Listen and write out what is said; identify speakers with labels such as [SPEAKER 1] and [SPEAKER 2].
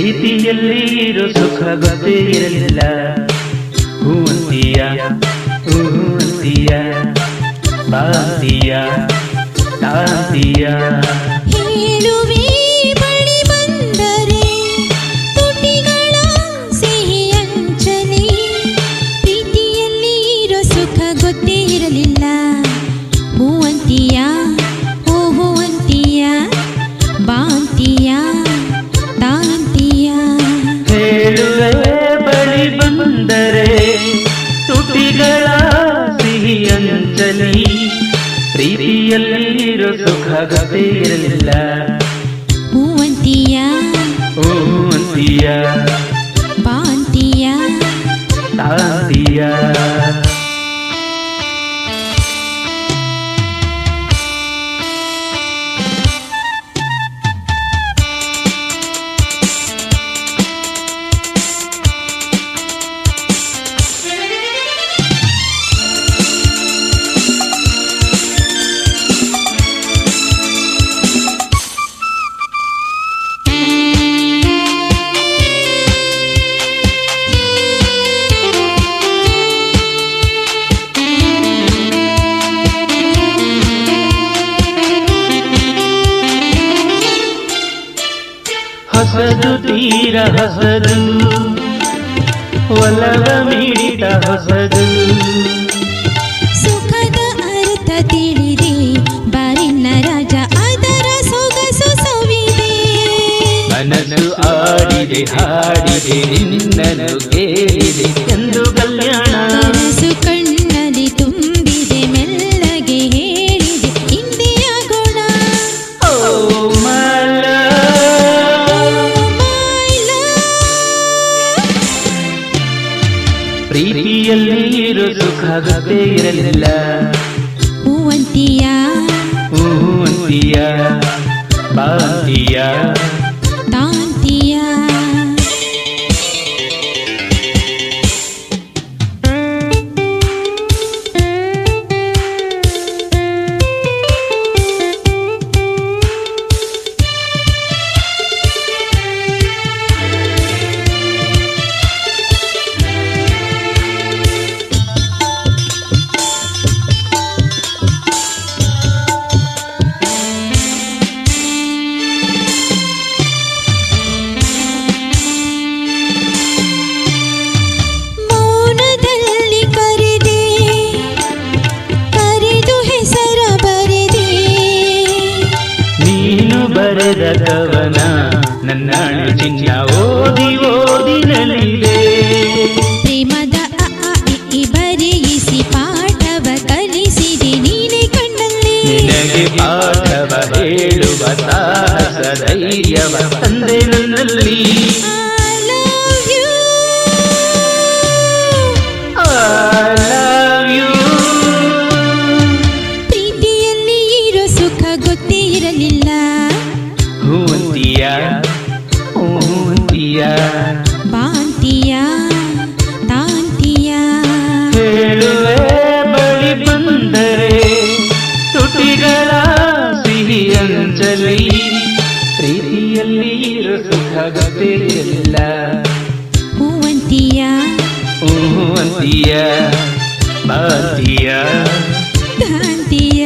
[SPEAKER 1] ಪ್ರೀತಿಯಲ್ಲಿ ಇರೋ ಸುಖ ಗೊತ್ತೇ ಇರಲಿಲ್ಲ. ಹೂವಂತೀಯ ಹೂವಂತೀಯ ಬಾಂತೀಯ ತಾಂತೀಯ
[SPEAKER 2] ಹೇಳುವೆ ಬಳಿ ಬಂದರೆ ತುಟಿಗಳ ಸಿಹಿ ಅಂಚಲಿ. ಪ್ರೀತಿಯಲ್ಲಿ ಇರೋ ಸುಖ ಗೊತ್ತೇ ಇರಲಿಲ್ಲ. ಹೂವಂತೀಯ ಓ ಹೂವಂತೀಯ ಬಾಂತೀಯ ತಾಂತೀಯ.
[SPEAKER 1] ಹೇಳುವೆ ಬಳಿ ಬಂದರೆ ತುಟಿಗಳ ಸಿಹಿ ಅಂಚಲಿ. ಪ್ರೀತಿಯಲ್ಲಿರೋ ಸುಖ ಗೊತ್ತೇ ಇರಲಿಲ್ಲ.
[SPEAKER 2] ಹೂವಂತೀಯ
[SPEAKER 1] ಹೂವಂತೀಯ
[SPEAKER 2] ಬಾಂತೀಯ
[SPEAKER 1] ತಾಂತೀಯ. ಹೊಸದು ತೀರ ಹೊಸದು ಒಲವ ಮಿಡಿತ ಹೊಸದು.
[SPEAKER 2] ಸುಖದ ಅರ್ಥ ತಿಳಿದೆ ಬಾರಿನ ರಾಜ ಅದರ ಸೊಗಸು ಸವಿದೆ.
[SPEAKER 1] ಮನಸ್ಸು ಆಡಿದೆ ಹಾಡಿದೆ ನಿನ್ನನ್ನು ಕೇಳಿದೆ ಎಂದು ಕಲ್ಯಾಣ.
[SPEAKER 2] ಕನಸು ಕಣ್ಣಲ್ಲಿ ತುಂಬಿದೆ ಮೆಲ್ಲಗೆ ಹೇಳಿದೆ ಇಂದಿಯ ಗುಣ.
[SPEAKER 1] ಪ್ರೀತಿಯಲ್ಲಿ ಇರೋ ಸುಖ ಗೊತ್ತೇ ಇರಲಿಲ್ಲ.
[SPEAKER 2] ಹೂವಂತೀಯ
[SPEAKER 1] ಹೂವಂತೀಯ ಬಾಂತೀಯ
[SPEAKER 2] ತಾಂತೀಯ.
[SPEAKER 1] ಬರೆದ ಕವನ ನನ್ನಾಳು ಚಿನ್ನ ಓದಿ ಓದಿ ನಲಿದೆ.
[SPEAKER 2] ಪ್ರೇಮದ ಅ ಬರೆಯಿಸಿ ಪಾಠವ ಕಲಿಸಿದೆ ನೀನೆ ಕಣ್ಣಲ್ಲಿ.
[SPEAKER 1] ನಿನಗೆ ಪಾಠವ ಹೇಳುವ ಸಾಹಸ ಧೈರ್ಯವ ತಂದೆ ನನ್ನಲ್ಲಿ.
[SPEAKER 2] ಪ್ರೀತಿಯಲ್ಲಿ ಇರೋ ಸುಖ ಗೊತ್ತೇ ಇರಲಿಲ್ಲ.
[SPEAKER 1] ಹೂವಂತೀಯ ಹೂವಂತೀಯ
[SPEAKER 2] ಬಾಂತೀಯ ತಾಂತೀಯ.
[SPEAKER 1] ಹೇಳುವೆ ಬಳಿ ಬಂದರೆ ತುಟಿಗಳ ಸಿಹಿ ಅಂಚಲಿ. ಪ್ರೀತಿಯಲ್ಲಿ ಇರೋ ಸುಖ ಗೊತ್ತೇ ಇರಲಿಲ್ಲ.
[SPEAKER 2] ಹೂವಂತೀಯ
[SPEAKER 1] ಹೂವಂತೀಯ ಬಾಂತೀಯ
[SPEAKER 2] ತಾಂತೀಯ.